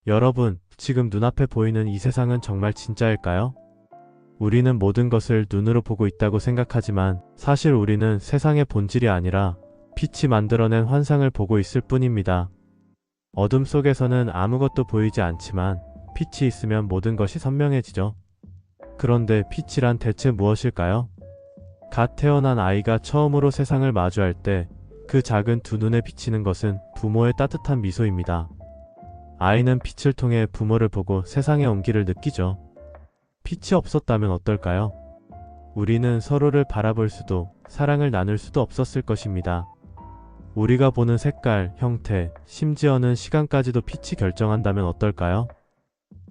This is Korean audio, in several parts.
여러분, 지금 눈앞에 보이는 이 세상은 정말 진짜일까요? 우리는 모든 것을 눈으로 보고 있다고 생각하지만 사실 우리는 세상의 본질이 아니라 빛이 만들어낸 환상을 보고 있을 뿐입니다. 어둠 속에서는 아무것도 보이지 않지만 빛이 있으면 모든 것이 선명해지죠. 그런데 빛이란 대체 무엇일까요? 갓 태어난 아이가 처음으로 세상을 마주할 때 그 작은 두 눈에 비치는 것은 부모의 따뜻한 미소입니다. 아이는 빛을 통해 부모를 보고 세상의 온기를 느끼죠. 빛이 없었다면 어떨까요? 우리는 서로를 바라볼 수도 사랑을 나눌 수도 없었을 것입니다. 우리가 보는 색깔, 형태, 심지어는 시간까지도 빛이 결정한다면 어떨까요?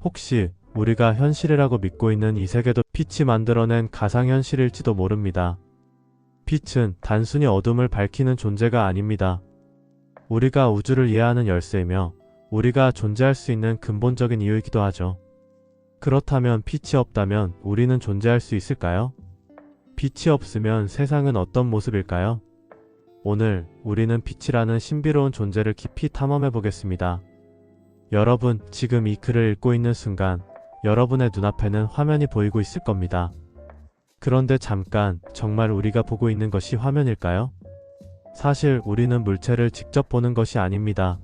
혹시 우리가 현실이라고 믿고 있는 이 세계도 빛이 만들어낸 가상현실일지도 모릅니다. 빛은 단순히 어둠을 밝히는 존재가 아닙니다. 우리가 우주를 이해하는 열쇠이며 우리가 존재할 수 있는 근본적인 이유이기도 하죠. 그렇다면 빛이 없다면 우리는 존재할 수 있을까요? 빛이 없으면 세상은 어떤 모습일까요? 오늘 우리는 빛이라는 신비로운 존재를 깊이 탐험해 보겠습니다. 여러분, 지금 이 글을 읽고 있는 순간 여러분의 눈앞에는 화면이 보이고 있을 겁니다. 그런데 잠깐, 정말 우리가 보고 있는 것이 화면일까요? 사실 우리는 물체를 직접 보는 것이 아닙니다.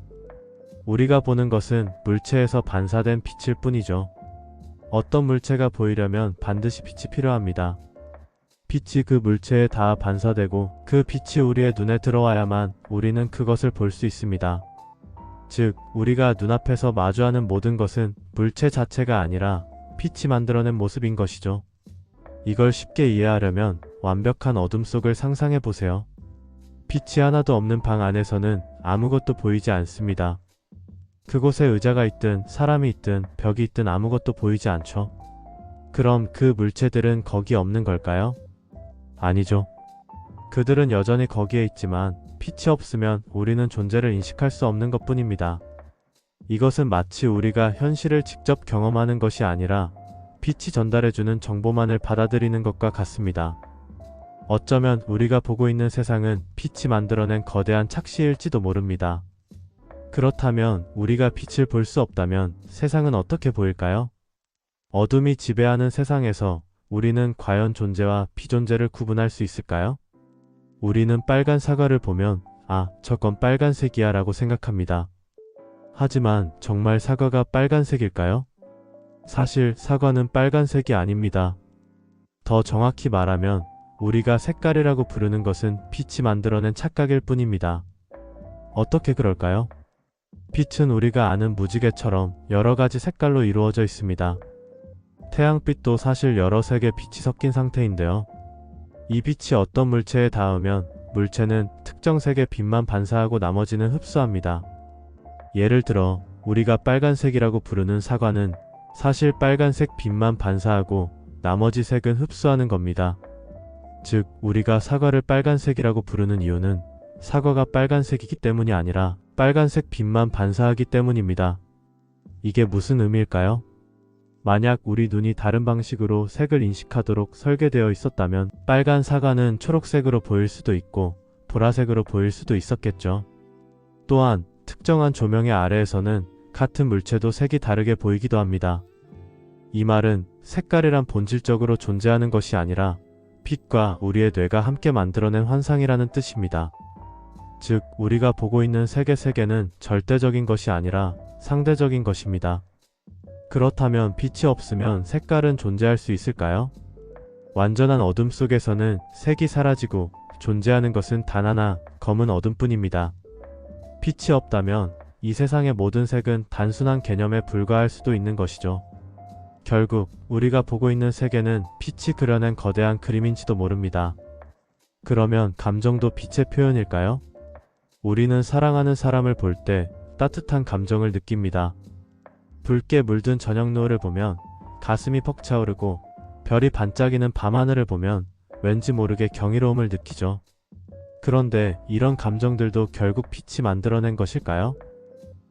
우리가 보는 것은 물체에서 반사된 빛일 뿐이죠. 어떤 물체가 보이려면 반드시 빛이 필요합니다. 빛이 그 물체에 닿아 반사되고 그 빛이 우리의 눈에 들어와야만 우리는 그것을 볼 수 있습니다. 즉, 우리가 눈앞에서 마주하는 모든 것은 물체 자체가 아니라 빛이 만들어낸 모습인 것이죠. 이걸 쉽게 이해하려면 완벽한 어둠 속을 상상해 보세요. 빛이 하나도 없는 방 안에서는 아무것도 보이지 않습니다. 그곳에 의자가 있든 사람이 있든 벽이 있든 아무것도 보이지 않죠. 그럼 그 물체들은 거기 없는 걸까요? 아니죠. 그들은 여전히 거기에 있지만 빛이 없으면 우리는 존재를 인식할 수 없는 것뿐입니다. 이것은 마치 우리가 현실을 직접 경험하는 것이 아니라 빛이 전달해주는 정보만을 받아들이는 것과 같습니다. 어쩌면 우리가 보고 있는 세상은 빛이 만들어낸 거대한 착시일지도 모릅니다. 그렇다면 우리가 빛을 볼 수 없다면 세상은 어떻게 보일까요? 어둠이 지배하는 세상에서 우리는 과연 존재와 비존재를 구분할 수 있을까요? 우리는 빨간 사과를 보면 아, 저건 빨간색이야 라고 생각합니다. 하지만 정말 사과가 빨간색일까요? 사실 사과는 빨간색이 아닙니다. 더 정확히 말하면 우리가 색깔이라고 부르는 것은 빛이 만들어낸 착각일 뿐입니다. 어떻게 그럴까요? 빛은 우리가 아는 무지개처럼 여러 가지 색깔로 이루어져 있습니다. 태양빛도 사실 여러 색의 빛이 섞인 상태인데요. 이 빛이 어떤 물체에 닿으면 물체는 특정 색의 빛만 반사하고 나머지는 흡수합니다. 예를 들어 우리가 빨간색이라고 부르는 사과는 사실 빨간색 빛만 반사하고 나머지 색은 흡수하는 겁니다. 즉, 우리가 사과를 빨간색이라고 부르는 이유는 사과가 빨간색이기 때문이 아니라 빨간색 빛만 반사하기 때문입니다. 이게 무슨 의미일까요? 만약 우리 눈이 다른 방식으로 색을 인식하도록 설계되어 있었다면 빨간 사과는 초록색으로 보일 수도 있고 보라색으로 보일 수도 있었겠죠. 또한 특정한 조명의 아래에서는 같은 물체도 색이 다르게 보이기도 합니다. 이 말은 색깔이란 본질적으로 존재하는 것이 아니라 빛과 우리의 뇌가 함께 만들어낸 환상이라는 뜻입니다. 즉, 우리가 보고 있는 색의 세계는 절대적인 것이 아니라 상대적인 것입니다. 그렇다면 빛이 없으면 색깔은 존재할 수 있을까요? 완전한 어둠 속에서는 색이 사라지고 존재하는 것은 단 하나, 검은 어둠뿐입니다. 빛이 없다면 이 세상의 모든 색은 단순한 개념에 불과할 수도 있는 것이죠. 결국 우리가 보고 있는 세계는 빛이 그려낸 거대한 그림인지도 모릅니다. 그러면 감정도 빛의 표현일까요? 우리는 사랑하는 사람을 볼 때 따뜻한 감정을 느낍니다. 붉게 물든 저녁 노을을 보면 가슴이 벅차오르고 별이 반짝이는 밤하늘을 보면 왠지 모르게 경이로움을 느끼죠. 그런데 이런 감정들도 결국 빛이 만들어낸 것일까요?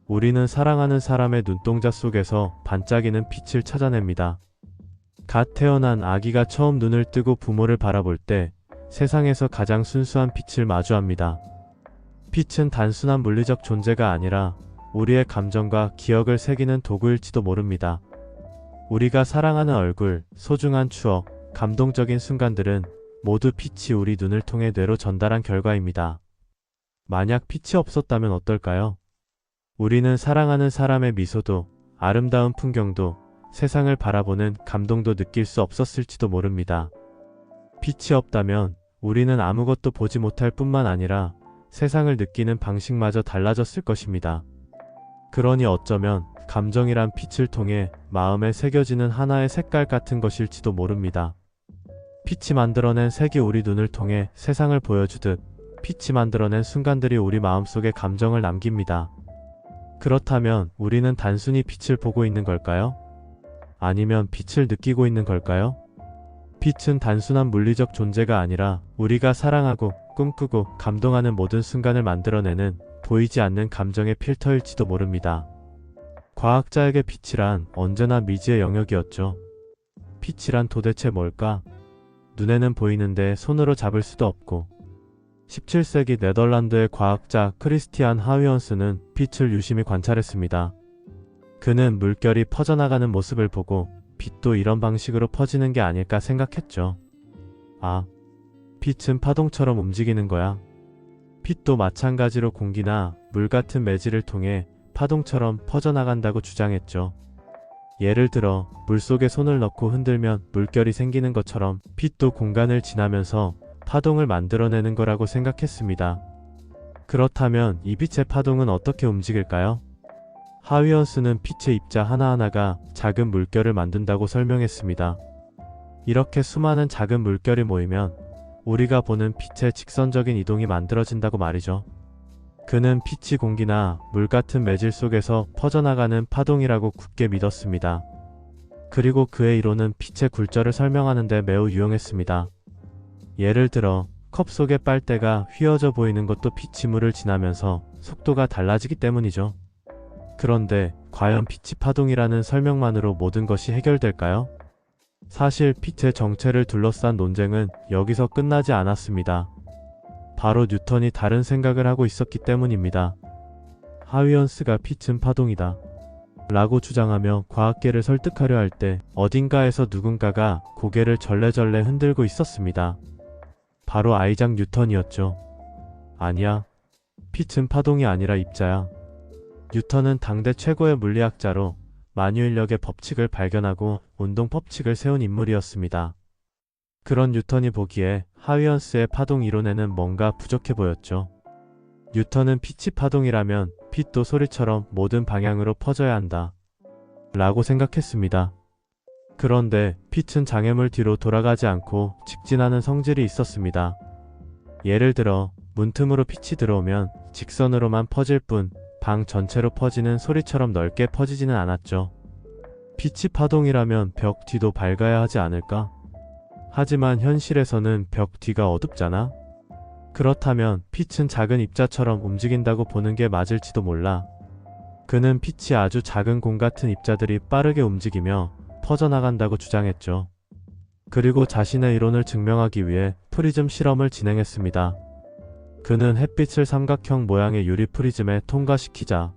우리는 사랑하는 사람의 눈동자 속에서 반짝이는 빛을 찾아냅니다. 갓 태어난 아기가 처음 눈을 뜨고 부모를 바라볼 때 세상에서 가장 순수한 빛을 마주합니다. 빛은 단순한 물리적 존재가 아니라 우리의 감정과 기억을 새기는 도구일지도 모릅니다. 우리가 사랑하는 얼굴, 소중한 추억, 감동적인 순간들은 모두 빛이 우리 눈을 통해 뇌로 전달한 결과입니다. 만약 빛이 없었다면 어떨까요? 우리는 사랑하는 사람의 미소도, 아름다운 풍경도, 세상을 바라보는 감동도 느낄 수 없었을지도 모릅니다. 빛이 없다면 우리는 아무것도 보지 못할 뿐만 아니라 세상을 느끼는 방식마저 달라졌을 것입니다. 그러니 어쩌면 감정이란 빛을 통해 마음에 새겨지는 하나의 색깔 같은 것일지도 모릅니다. 빛이 만들어낸 색이 우리 눈을 통해 세상을 보여주듯 빛이 만들어낸 순간들이 우리 마음속에 감정을 남깁니다. 그렇다면 우리는 단순히 빛을 보고 있는 걸까요? 아니면 빛을 느끼고 있는 걸까요? 빛은 단순한 물리적 존재가 아니라 우리가 사랑하고 꿈꾸고 감동하는 모든 순간을 만들어내는 보이지 않는 감정의 필터일지도 모릅니다. 과학자에게 빛이란 언제나 미지의 영역이었죠. 빛이란 도대체 뭘까? 눈에는 보이는데 손으로 잡을 수도 없고. 17세기 네덜란드의 과학자 크리스티안 하위언스는 빛을 유심히 관찰했습니다. 그는 물결이 퍼져나가는 모습을 보고 빛도 이런 방식으로 퍼지는 게 아닐까 생각했죠. 아, 빛은 파동처럼 움직이는 거야. 빛도 마찬가지로 공기나 물 같은 매질을 통해 파동처럼 퍼져나간다고 주장했죠. 예를 들어 물속에 손을 넣고 흔들면 물결이 생기는 것처럼 빛도 공간을 지나면서 파동을 만들어내는 거라고 생각했습니다. 그렇다면 이 빛의 파동은 어떻게 움직일까요? 하위언스는 빛의 입자 하나하나가 작은 물결을 만든다고 설명했습니다. 이렇게 수많은 작은 물결이 모이면 우리가 보는 빛의 직선적인 이동이 만들어진다고 말이죠. 그는 빛이 공기나 물 같은 매질 속에서 퍼져나가는 파동이라고 굳게 믿었습니다. 그리고 그의 이론은 빛의 굴절을 설명하는 데 매우 유용했습니다. 예를 들어 컵 속의 빨대가 휘어져 보이는 것도 빛이 물을 지나면서 속도가 달라지기 때문이죠. 그런데 과연 빛이 파동이라는 설명만으로 모든 것이 해결될까요? 사실 빛의 정체를 둘러싼 논쟁은 여기서 끝나지 않았습니다. 바로 뉴턴이 다른 생각을 하고 있었기 때문입니다. 하위언스가 빛은 파동이다 라고 주장하며 과학계를 설득하려 할 때 어딘가에서 누군가가 고개를 절레절레 흔들고 있었습니다. 바로 아이작 뉴턴이었죠. 아니야. 빛은 파동이 아니라 입자야. 뉴턴은 당대 최고의 물리학자로 만유인력의 법칙을 발견하고 운동 법칙을 세운 인물이었습니다. 그런 뉴턴이 보기에 하위언스의 파동 이론에는 뭔가 부족해 보였죠. 뉴턴은 빛이 파동이라면 빛도 소리처럼 모든 방향으로 퍼져야 한다 라고 생각했습니다. 그런데 빛은 장애물 뒤로 돌아가지 않고 직진하는 성질이 있었습니다. 예를 들어 문틈으로 빛이 들어오면 직선으로만 퍼질 뿐 방 전체로 퍼지는 소리처럼 넓게 퍼지지는 않았죠. 빛이 파동이라면 벽 뒤도 밝아야 하지 않을까? 하지만 현실에서는 벽 뒤가 어둡잖아? 그렇다면 빛은 작은 입자처럼 움직인다고 보는 게 맞을지도 몰라. 그는 빛이 아주 작은 공 같은 입자들이 빠르게 움직이며 퍼져나간다고 주장했죠. 그리고 자신의 이론을 증명하기 위해 프리즘 실험을 진행했습니다. 그는 햇빛을 삼각형 모양의 유리 프리즘에 통과시키자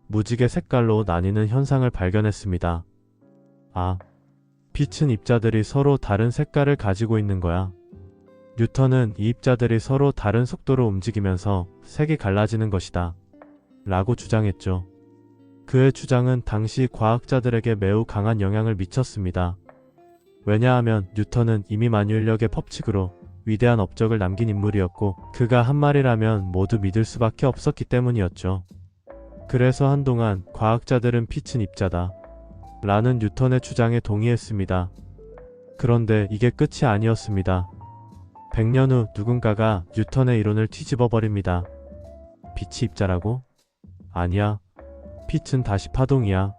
무지개 색깔로 나뉘는 현상을 발견했습니다. 아, 빛은 입자들이 서로 다른 색깔을 가지고 있는 거야. 뉴턴은 이 입자들이 서로 다른 속도로 움직이면서 색이 갈라지는 것이다 라고 주장했죠. 그의 주장은 당시 과학자들에게 매우 강한 영향을 미쳤습니다. 왜냐하면 뉴턴은 이미 만유인력의 법칙으로 위대한 업적을 남긴 인물이었고 그가 한 말이라면 모두 믿을 수밖에 없었기 때문이었죠. 그래서 한동안 과학자들은 빛은 입자다 라는 뉴턴의 주장에 동의했습니다. 그런데 이게 끝이 아니었습니다. 100년 후 누군가가 뉴턴의 이론을 뒤집어 버립니다. 빛이 입자라고? 아니야. 빛은 다시 파동이야.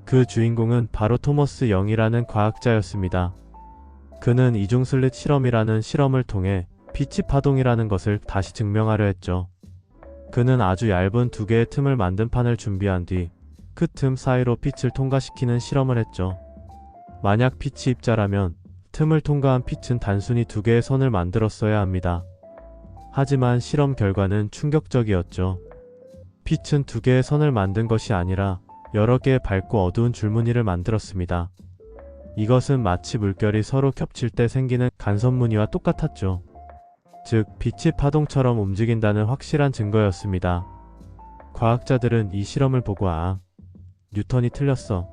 그 주인공은 바로 토머스 영이라는 과학자였습니다. 그는 이중슬릿 실험이라는 실험을 통해 빛이 파동이라는 것을 다시 증명하려 했죠. 그는 아주 얇은 두 개의 틈을 만든 판을 준비한 뒤 그 틈 사이로 빛을 통과시키는 실험을 했죠. 만약 빛이 입자라면 틈을 통과한 빛은 단순히 두 개의 선을 만들었어야 합니다. 하지만 실험 결과는 충격적이었죠. 빛은 두 개의 선을 만든 것이 아니라 여러 개의 밝고 어두운 줄무늬를 만들었습니다. 이것은 마치 물결이 서로 겹칠 때 생기는 간섭무늬와 똑같았죠. 즉, 빛이 파동처럼 움직인다는 확실한 증거였습니다. 과학자들은 이 실험을 보고 뉴턴이 틀렸어.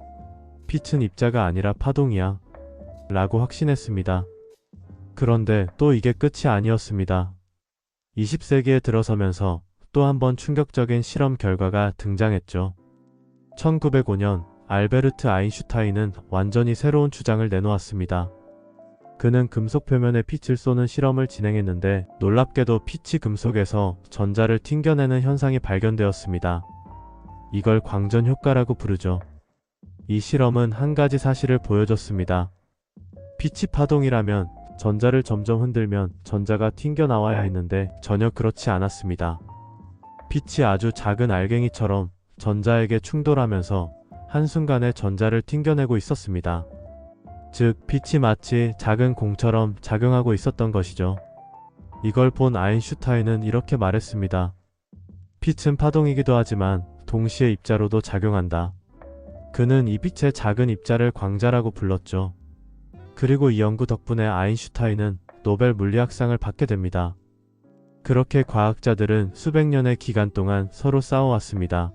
빛은 입자가 아니라 파동이야. 라고 확신했습니다. 그런데 또 이게 끝이 아니었습니다. 20세기에 들어서면서 또 한 번 충격적인 실험 결과가 등장했죠. 1905년 알베르트 아인슈타인은 완전히 새로운 주장을 내놓았습니다. 그는 금속 표면에 빛을 쏘는 실험을 진행했는데 놀랍게도 빛이 금속에서 전자를 튕겨내는 현상이 발견되었습니다. 이걸 광전 효과라고 부르죠. 이 실험은 한 가지 사실을 보여줬습니다. 빛이 파동이라면 전자를 점점 흔들면 전자가 튕겨나와야 했는데 전혀 그렇지 않았습니다. 빛이 아주 작은 알갱이처럼 전자에게 충돌하면서 한순간에 전자를 튕겨내고 있었습니다. 즉, 빛이 마치 작은 공처럼 작용하고 있었던 것이죠. 이걸 본 아인슈타인은 이렇게 말했습니다. 빛은 파동이기도 하지만 동시에 입자로도 작용한다. 그는 이 빛의 작은 입자를 광자라고 불렀죠. 그리고 이 연구 덕분에 아인슈타인은 노벨 물리학상을 받게 됩니다. 그렇게 과학자들은 수백 년의 기간 동안 서로 싸워왔습니다.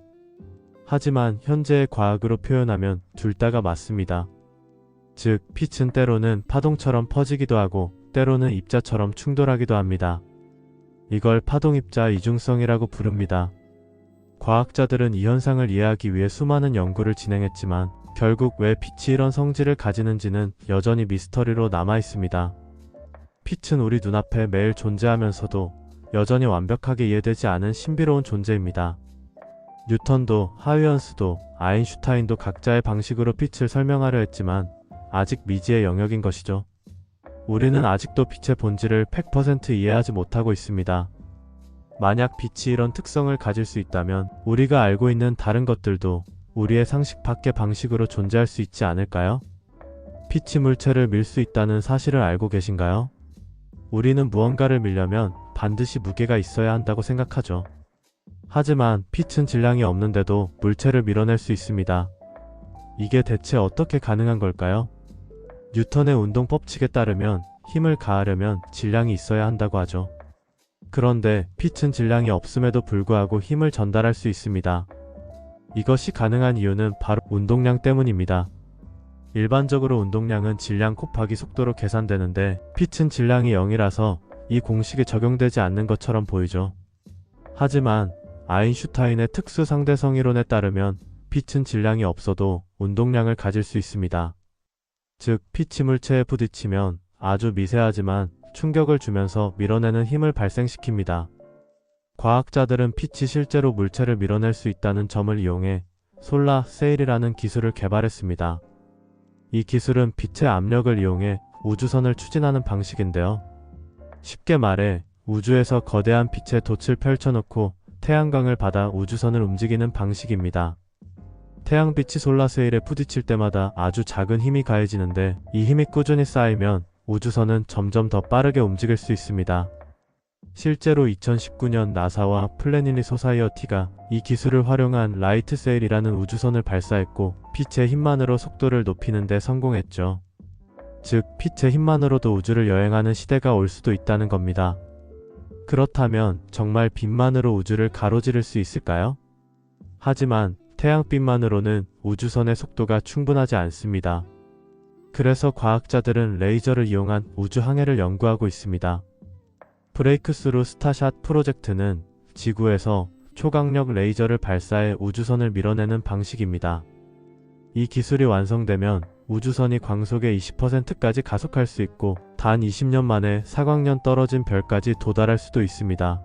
하지만 현재의 과학으로 표현하면 둘 다가 맞습니다. 즉, 빛은 때로는 파동처럼 퍼지기도 하고 때로는 입자처럼 충돌하기도 합니다. 이걸 파동입자 이중성이라고 부릅니다. 과학자들은 이 현상을 이해하기 위해 수많은 연구를 진행했지만 결국 왜 빛이 이런 성질을 가지는지는 여전히 미스터리로 남아있습니다. 빛은 우리 눈앞에 매일 존재하면서도 여전히 완벽하게 이해되지 않은 신비로운 존재입니다. 뉴턴도 하이언스도 아인슈타인도 각자의 방식으로 빛을 설명하려 했지만 아직 미지의 영역인 것이죠. 우리는 아직도 빛의 본질을 100% 이해하지 못하고 있습니다. 만약 빛이 이런 특성을 가질 수 있다면 우리가 알고 있는 다른 것들도 우리의 상식 밖의 방식으로 존재할 수 있지 않을까요? 빛이 물체를 밀 수 있다는 사실을 알고 계신가요? 우리는 무언가를 밀려면 반드시 무게가 있어야 한다고 생각하죠. 하지만 빛은 질량이 없는데도 물체를 밀어낼 수 있습니다. 이게 대체 어떻게 가능한 걸까요? 뉴턴의 운동 법칙에 따르면 힘을 가하려면 질량이 있어야 한다고 하죠. 그런데 빛은 질량이 없음에도 불구하고 힘을 전달할 수 있습니다. 이것이 가능한 이유는 바로 운동량 때문입니다. 일반적으로 운동량은 질량 곱하기 속도로 계산되는데 빛은 질량이 0이라서 이 공식이 적용되지 않는 것처럼 보이죠. 하지만 아인슈타인의 특수 상대성 이론에 따르면 빛은 질량이 없어도 운동량을 가질 수 있습니다. 즉, 빛이 물체에 부딪히면 아주 미세하지만 충격을 주면서 밀어내는 힘을 발생시킵니다. 과학자들은 빛이 실제로 물체를 밀어낼 수 있다는 점을 이용해 솔라 세일이라는 기술을 개발했습니다. 이 기술은 빛의 압력을 이용해 우주선을 추진하는 방식인데요. 쉽게 말해 우주에서 거대한 빛의 돛을 펼쳐놓고 태양광을 받아 우주선을 움직이는 방식입니다. 태양빛이 솔라세일에 부딪힐 때마다 아주 작은 힘이 가해지는데 이 힘이 꾸준히 쌓이면 우주선은 점점 더 빠르게 움직일 수 있습니다. 실제로 2019년 나사와 플래닛 소사이어티가 이 기술을 활용한 라이트 세일이라는 우주선을 발사했고 빛의 힘만으로 속도를 높이는 데 성공했죠. 즉, 빛의 힘만으로도 우주를 여행하는 시대가 올 수도 있다는 겁니다. 그렇다면 정말 빛만으로 우주를 가로지를 수 있을까요? 하지만 태양빛만으로는 우주선의 속도가 충분하지 않습니다. 그래서 과학자들은 레이저를 이용한 우주 항해를 연구하고 있습니다. 브레이크스루 스타샷 프로젝트는 지구에서 초강력 레이저를 발사해 우주선을 밀어내는 방식입니다. 이 기술이 완성되면 우주선이 광속의 20%까지 가속할 수 있고 단 20년 만에 사광년 떨어진 별까지 도달할 수도 있습니다.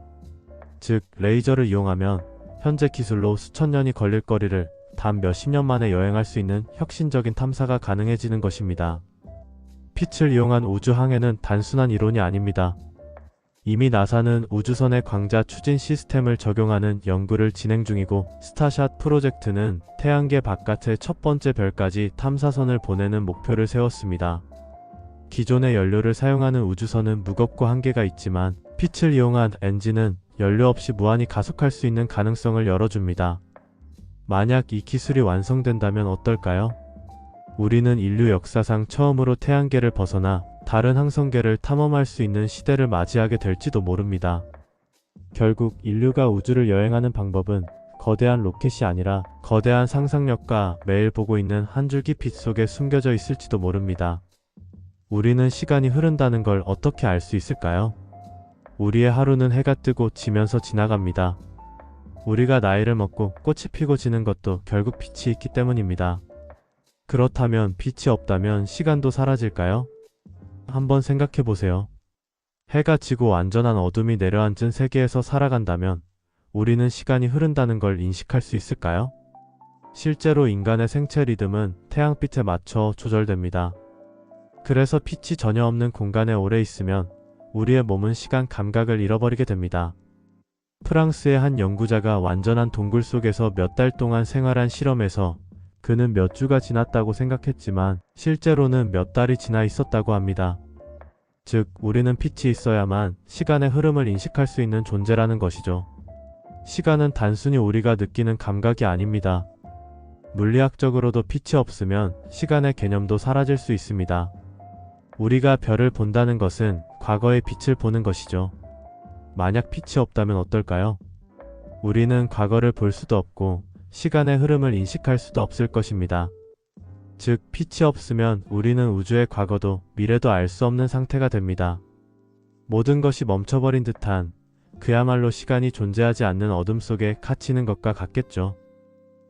즉, 레이저를 이용하면 현재 기술로 수천 년이 걸릴 거리를 단 몇십 년 만에 여행할 수 있는 혁신적인 탐사가 가능해지는 것입니다. 빛을 이용한 우주 항해는 단순한 이론이 아닙니다. 이미 나사는 우주선의 광자 추진 시스템을 적용하는 연구를 진행 중이고 스타샷 프로젝트는 태양계 바깥의 첫 번째 별까지 탐사선을 보내는 목표를 세웠습니다. 기존의 연료를 사용하는 우주선은 무겁고 한계가 있지만 빛을 이용한 엔진은 연료 없이 무한히 가속할 수 있는 가능성을 열어줍니다. 만약 이 기술이 완성된다면 어떨까요? 우리는 인류 역사상 처음으로 태양계를 벗어나 다른 항성계를 탐험할 수 있는 시대를 맞이하게 될지도 모릅니다. 결국 인류가 우주를 여행하는 방법은 거대한 로켓이 아니라 거대한 상상력과 매일 보고 있는 한 줄기 빛 속에 숨겨져 있을지도 모릅니다. 우리는 시간이 흐른다는 걸 어떻게 알 수 있을까요? 우리의 하루는 해가 뜨고 지면서 지나갑니다. 우리가 나이를 먹고 꽃이 피고 지는 것도 결국 빛이 있기 때문입니다. 그렇다면 빛이 없다면 시간도 사라질까요? 한번 생각해 보세요. 해가 지고 완전한 어둠이 내려앉은 세계에서 살아간다면 우리는 시간이 흐른다는 걸 인식할 수 있을까요? 실제로 인간의 생체 리듬은 태양빛에 맞춰 조절됩니다. 그래서 빛이 전혀 없는 공간에 오래 있으면 우리의 몸은 시간 감각을 잃어버리게 됩니다. 프랑스의 한 연구자가 완전한 동굴 속에서 몇 달 동안 생활한 실험에서 그는 몇 주가 지났다고 생각했지만 실제로는 몇 달이 지나 있었다고 합니다. 즉, 우리는 빛이 있어야만 시간의 흐름을 인식할 수 있는 존재라는 것이죠. 시간은 단순히 우리가 느끼는 감각이 아닙니다. 물리학적으로도 빛이 없으면 시간의 개념도 사라질 수 있습니다. 우리가 별을 본다는 것은 과거의 빛을 보는 것이죠. 만약 빛이 없다면 어떨까요? 우리는 과거를 볼 수도 없고 시간의 흐름을 인식할 수도 없을 것입니다. 즉, 빛이 없으면 우리는 우주의 과거도 미래도 알 수 없는 상태가 됩니다. 모든 것이 멈춰버린 듯한 그야말로 시간이 존재하지 않는 어둠 속에 갇히는 것과 같겠죠.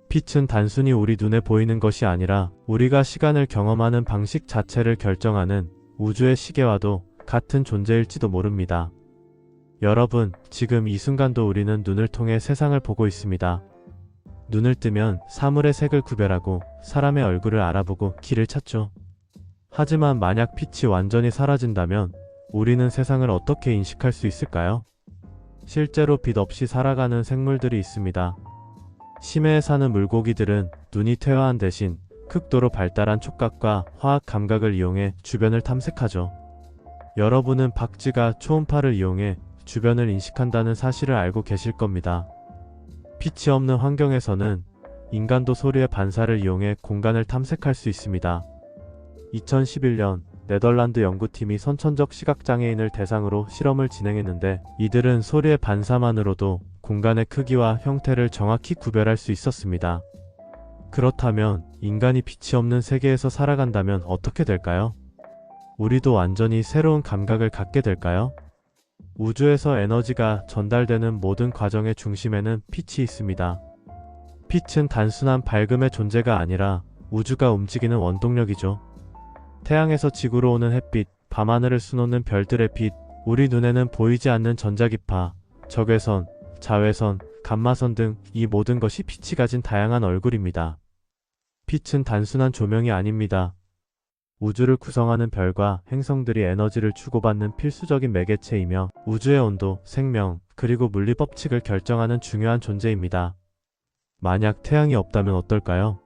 빛은 단순히 우리 눈에 보이는 것이 아니라 우리가 시간을 경험하는 방식 자체를 결정하는 우주의 시계와도 같은 존재일지도 모릅니다. 여러분, 지금 이 순간도 우리는 눈을 통해 세상을 보고 있습니다. 눈을 뜨면 사물의 색을 구별하고 사람의 얼굴을 알아보고 길을 찾죠. 하지만 만약 빛이 완전히 사라진다면 우리는 세상을 어떻게 인식할 수 있을까요? 실제로 빛 없이 살아가는 생물들이 있습니다. 심해에 사는 물고기들은 눈이 퇴화한 대신 극도로 발달한 촉각과 화학 감각을 이용해 주변을 탐색하죠. 여러분은 박쥐가 초음파를 이용해 주변을 인식한다는 사실을 알고 계실 겁니다. 빛이 없는 환경에서는 인간도 소리의 반사를 이용해 공간을 탐색할 수 있습니다. 2011년 네덜란드 연구팀이 선천적 시각장애인을 대상으로 실험을 진행했는데 이들은 소리의 반사만으로도 공간의 크기와 형태를 정확히 구별할 수 있었습니다. 그렇다면 인간이 빛이 없는 세계에서 살아간다면 어떻게 될까요? 우리도 완전히 새로운 감각을 갖게 될까요? 우주에서 에너지가 전달되는 모든 과정의 중심에는 빛이 있습니다. 빛은 단순한 밝음의 존재가 아니라 우주가 움직이는 원동력이죠. 태양에서 지구로 오는 햇빛, 밤하늘을 수놓는 별들의 빛, 우리 눈에는 보이지 않는 전자기파, 적외선, 자외선, 감마선 등 이 모든 것이 빛이 가진 다양한 얼굴입니다. 빛은 단순한 조명이 아닙니다. 우주를 구성하는 별과 행성들이 에너지를 주고받는 필수적인 매개체이며 우주의 온도, 생명, 그리고 물리 법칙을 결정하는 중요한 존재입니다. 만약 태양이 없다면 어떨까요?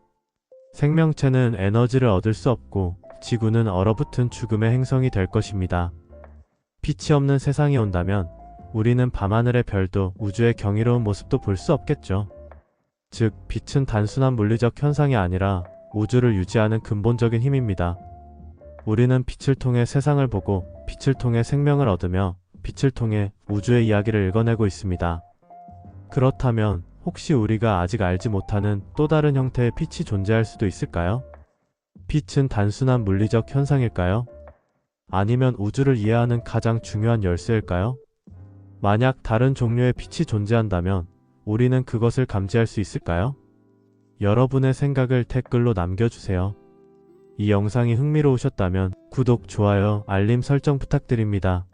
생명체는 에너지를 얻을 수 없고 지구는 얼어붙은 죽음의 행성이 될 것입니다. 빛이 없는 세상이 온다면 우리는 밤하늘의 별도 우주의 경이로운 모습도 볼 수 없겠죠. 즉, 빛은 단순한 물리적 현상이 아니라 우주를 유지하는 근본적인 힘입니다. 우리는 빛을 통해 세상을 보고 빛을 통해 생명을 얻으며 빛을 통해 우주의 이야기를 읽어내고 있습니다. 그렇다면 혹시 우리가 아직 알지 못하는 또 다른 형태의 빛이 존재할 수도 있을까요? 빛은 단순한 물리적 현상일까요? 아니면 우주를 이해하는 가장 중요한 열쇠일까요? 만약 다른 종류의 빛이 존재한다면 우리는 그것을 감지할 수 있을까요? 여러분의 생각을 댓글로 남겨주세요. 이 영상이 흥미로우셨다면 구독, 좋아요, 알림 설정 부탁드립니다.